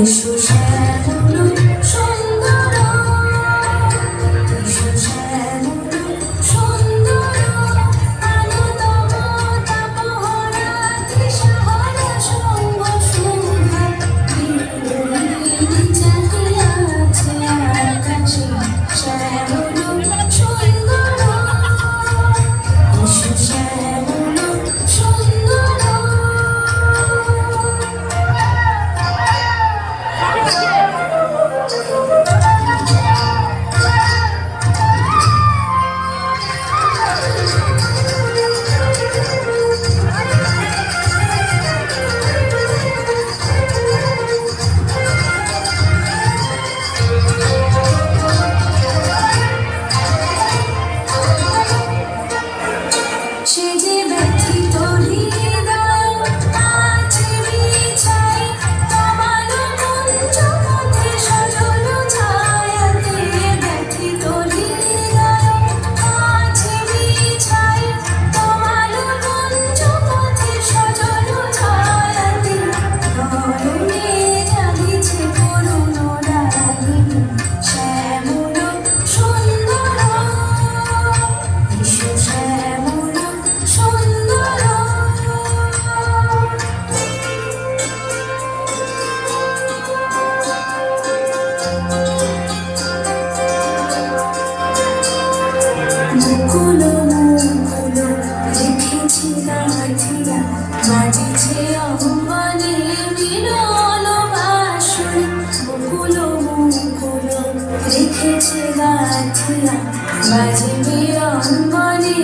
এসো শ্যামল সুন্দর, এসো শ্যামল সুন্দর, আলোতম তাপহরা দিশাহারা সঙ্গ সুধা বিরোহিণী চাহিয়াছে আকাশে শ্যামল সুন্দর, এসো শ্যামল সুন্দর। সে যে ব্যথিত হৃদয় আছে বিছাই তোমার কুঞ্জ পথে সজল ছায়াতে, ব্যথিত হৃদয় আছে বিছাই তোমার কুঞ্জ পথে সজল ছায়াতে, নয়নে জাগিছে করুণ রাগিনী শ্যামল সুন্দর, এসো শ্যামল সুন্দর। মুকুল মুকুল রেখেছি গাঁথিয়া, বাজিছে অঙ্গনে মিলন বাঁশরি, মুকুল মুকুল রেখেছি গাঁথিয়া, বাজিবে অঙ্গনে